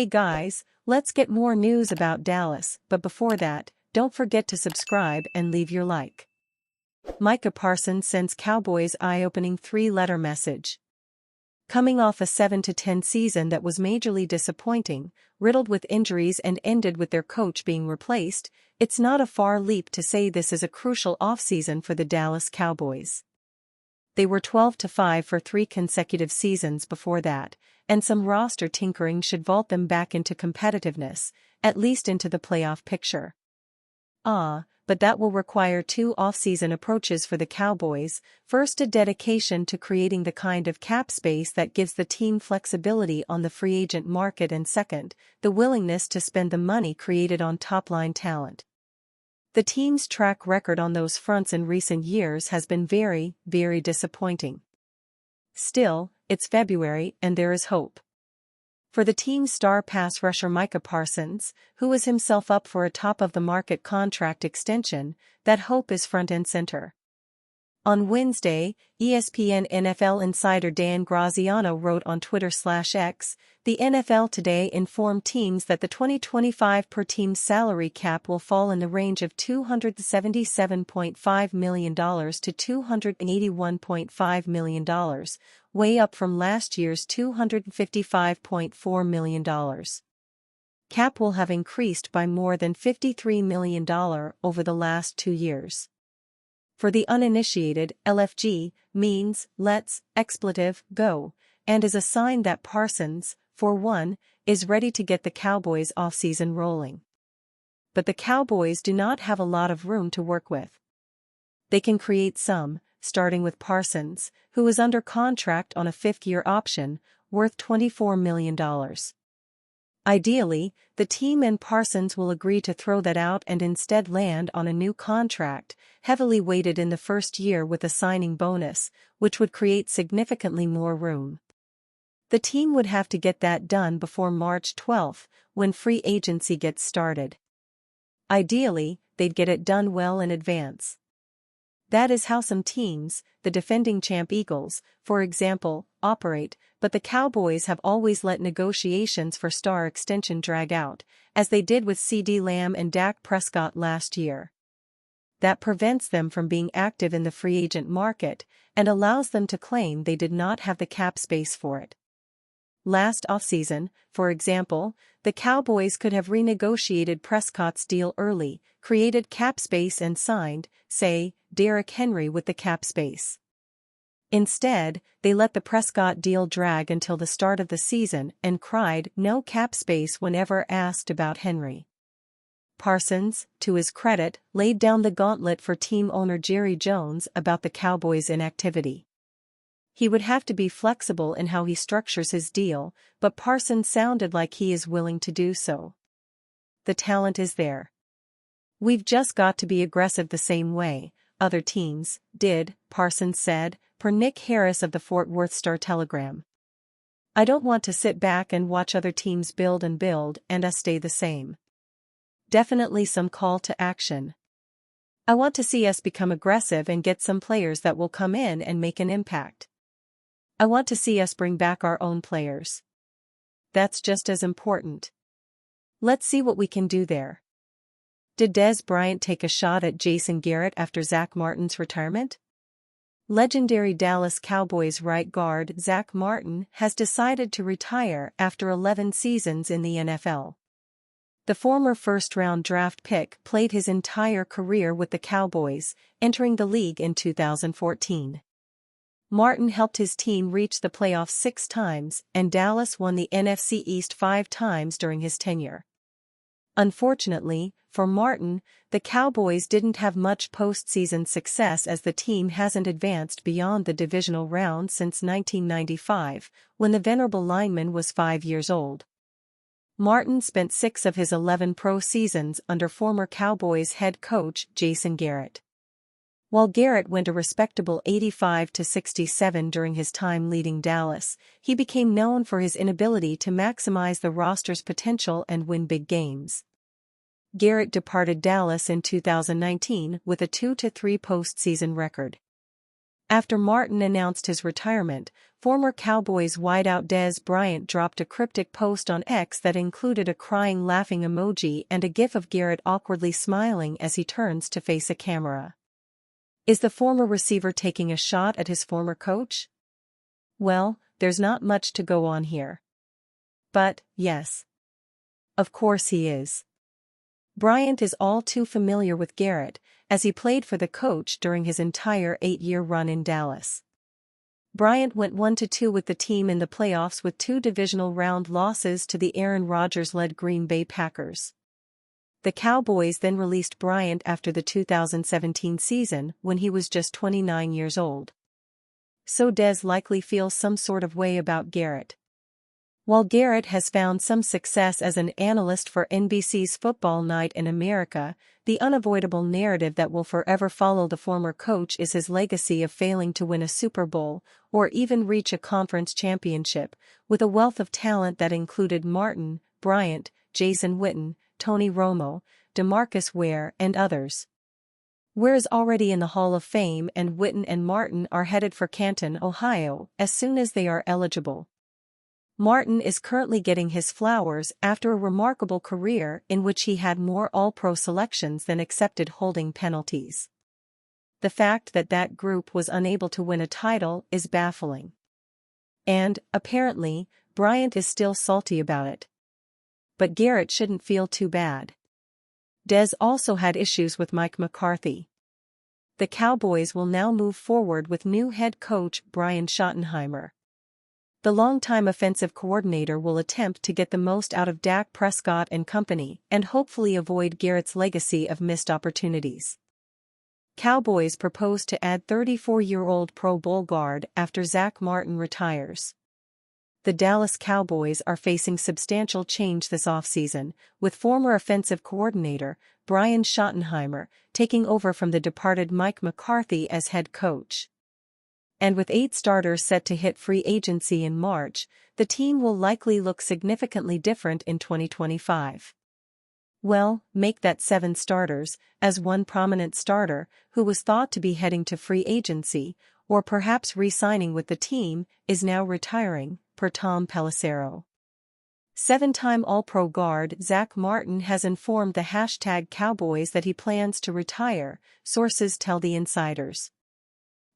Hey guys, let's get more news about Dallas, but before that, don't forget to subscribe and leave your like. Micah Parsons sends Cowboys eye-opening 3-letter message. Coming off a 7-10 season that was majorly disappointing, riddled with injuries and ended with their coach being replaced, it's not a far leap to say this is a crucial offseason for the Dallas Cowboys. They were 12-5 for 3 consecutive seasons before that, and some roster tinkering should vault them back into competitiveness, at least into the playoff picture. But that will require 2 off-season approaches for the Cowboys. First, a dedication to creating the kind of cap space that gives the team flexibility on the free agent market, and second, the willingness to spend the money created on top-line talent. The team's track record on those fronts in recent years has been very, very disappointing. Still, it's February and there is hope. For the team's star pass rusher Micah Parsons, who is himself up for a top-of-the-market contract extension, that hope is front and center. On Wednesday, ESPN NFL insider Dan Graziano wrote on Twitter/X, "The NFL today informed teams that the 2025 per-team salary cap will fall in the range of $277.5 million to $281.5 million, way up from last year's $255.4 million. Cap will have increased by more than $53 million over the last 2 years. For the uninitiated, LFG means let's go, and is a sign that Parsons, for one, is ready to get the Cowboys' offseason rolling. But the Cowboys do not have a lot of room to work with. They can create some, starting with Parsons, who is under contract on a 5th-year option, worth $24 million. Ideally, the team and Parsons will agree to throw that out and instead land on a new contract, heavily weighted in the first year with a signing bonus, which would create significantly more room. The team would have to get that done before March 12, when free agency gets started. Ideally, they'd get it done well in advance. That is how some teams, the defending champ Eagles, for example, operate, but the Cowboys have always let negotiations for star extension drag out, as they did with CeeDee Lamb and Dak Prescott last year. That prevents them from being active in the free agent market, and allows them to claim they did not have the cap space for it. Last offseason, for example, the Cowboys could have renegotiated Prescott's deal early, created cap space and signed, say, Derrick Henry with the cap space. Instead, they let the Prescott deal drag until the start of the season and cried no cap space whenever asked about Henry. Parsons, to his credit, laid down the gauntlet for team owner Jerry Jones about the Cowboys' inactivity. He would have to be flexible in how he structures his deal, but Parsons sounded like he is willing to do so. The talent is there. We've just got to be aggressive the same way other teams did, Parsons said, per Nick Harris of the Fort Worth Star-Telegram. I don't want to sit back and watch other teams build and us stay the same. Definitely some call to action. I want to see us become aggressive and get some players that will come in and make an impact. I want to see us bring back our own players. That's just as important. Let's see what we can do there. Did Dez Bryant take a shot at Jason Garrett after Zach Martin's retirement? Legendary Dallas Cowboys right guard Zach Martin has decided to retire after 11 seasons in the NFL. The former first-round draft pick played his entire career with the Cowboys, entering the league in 2014. Martin helped his team reach the playoffs 6 times, and Dallas won the NFC East 5 times during his tenure. Unfortunately, for Martin, the Cowboys didn't have much postseason success as the team hasn't advanced beyond the divisional round since 1995, when the venerable lineman was 5 years old. Martin spent 6 of his 11 pro seasons under former Cowboys head coach Jason Garrett. While Garrett went a respectable 85-67 during his time leading Dallas, he became known for his inability to maximize the roster's potential and win big games. Garrett departed Dallas in 2019 with a 2-3 postseason record. After Martin announced his retirement, former Cowboys wideout Dez Bryant dropped a cryptic post on X that included a crying laughing emoji and a gif of Garrett awkwardly smiling as he turns to face a camera. Is the former receiver taking a shot at his former coach? Well, there's not much to go on here. But, yes. Of course he is. Bryant is all too familiar with Garrett, as he played for the coach during his entire 8-year run in Dallas. Bryant went 1-2 with the team in the playoffs with 2 divisional round losses to the Aaron Rodgers-led Green Bay Packers. The Cowboys then released Bryant after the 2017 season when he was just 29 years old. So Dez likely feels some sort of way about Garrett. While Garrett has found some success as an analyst for NBC's Football Night in America, the unavoidable narrative that will forever follow the former coach is his legacy of failing to win a Super Bowl or even reach a conference championship, with a wealth of talent that included Martin, Bryant, Jason Witten, Tony Romo, DeMarcus Ware and others. Ware is already in the Hall of Fame and Witten and Martin are headed for Canton, Ohio, as soon as they are eligible. Martin is currently getting his flowers after a remarkable career in which he had more All-Pro selections than accepted holding penalties. The fact that that group was unable to win a title is baffling. And, apparently, Bryant is still salty about it. But Garrett shouldn't feel too bad. Dez also had issues with Mike McCarthy. The Cowboys will now move forward with new head coach Brian Schottenheimer. The longtime offensive coordinator will attempt to get the most out of Dak Prescott and company and hopefully avoid Garrett's legacy of missed opportunities. Cowboys propose to add 34-year-old Pro Bowl guard after Zach Martin retires. The Dallas Cowboys are facing substantial change this offseason, with former offensive coordinator Brian Schottenheimer taking over from the departed Mike McCarthy as head coach. And with 8 starters set to hit free agency in March, the team will likely look significantly different in 2025. Well, make that 7 starters, as one prominent starter, who was thought to be heading to free agency, or perhaps re-signing with the team, is now retiring, per Tom Pelissero. 7-time All-Pro guard Zach Martin has informed the #Cowboys that he plans to retire, sources tell the insiders.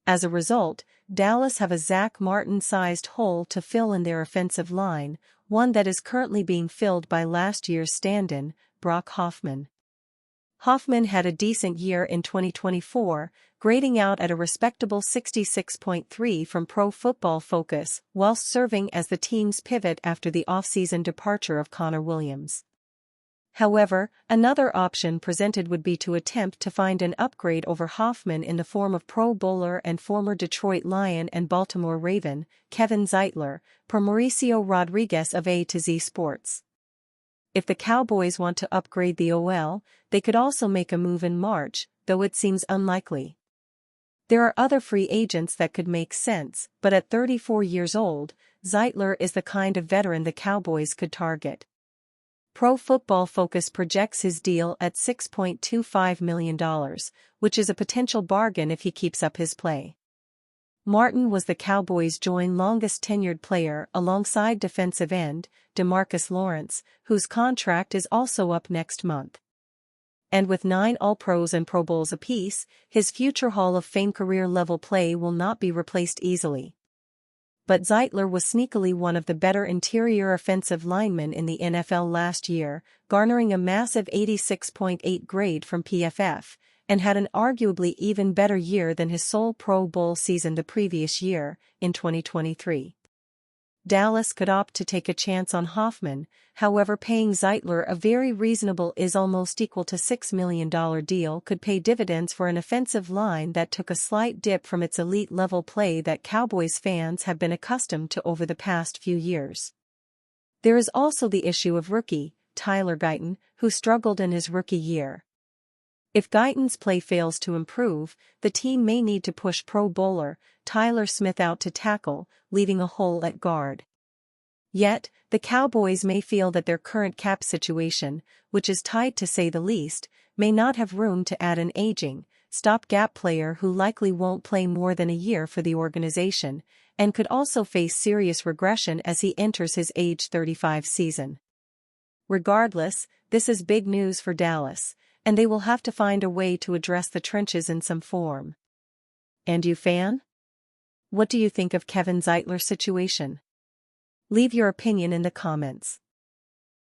As a result, Dallas have a Zach Martin-sized hole to fill in their offensive line, one that is currently being filled by last year's stand-in, Brock Hoffman. Hoffman had a decent year in 2024, grading out at a respectable 66.3 from Pro Football Focus, whilst serving as the team's pivot after the off-season departure of Connor Williams. However, another option presented would be to attempt to find an upgrade over Hoffman in the form of Pro Bowler and former Detroit Lion and Baltimore Raven, Kevin Zeitler, per Mauricio Rodriguez of A to Z Sports. If the Cowboys want to upgrade the OL, they could also make a move in March, though it seems unlikely. There are other free agents that could make sense, but at 34 years old, Zeitler is the kind of veteran the Cowboys could target. Pro Football Focus projects his deal at $6.25 million, which is a potential bargain if he keeps up his play. Martin was the Cowboys' joint longest-tenured player alongside defensive end DeMarcus Lawrence, whose contract is also up next month. And with 9 All-Pros and Pro Bowls apiece, his future Hall of Fame career-level play will not be replaced easily. But Zeitler was sneakily one of the better interior offensive linemen in the NFL last year, garnering a massive 86.8 grade from PFF, and had an arguably even better year than his sole Pro Bowl season the previous year, in 2023. Dallas could opt to take a chance on Hoffman, however paying Zeitler a very reasonable almost equal to $6 million deal could pay dividends for an offensive line that took a slight dip from its elite-level play that Cowboys fans have been accustomed to over the past few years. There is also the issue of rookie, Tyler Guyton, who struggled in his rookie year. If Guyton's play fails to improve, the team may need to push Pro Bowler Tyler Smith out to tackle, leaving a hole at guard. Yet, the Cowboys may feel that their current cap situation, which is tight to say the least, may not have room to add an aging, stopgap player who likely won't play more than a year for the organization, and could also face serious regression as he enters his age 35 season. Regardless, this is big news for Dallas, and they will have to find a way to address the trenches in some form. And you, fan? What do you think of Kevin Zeitler's situation? Leave your opinion in the comments.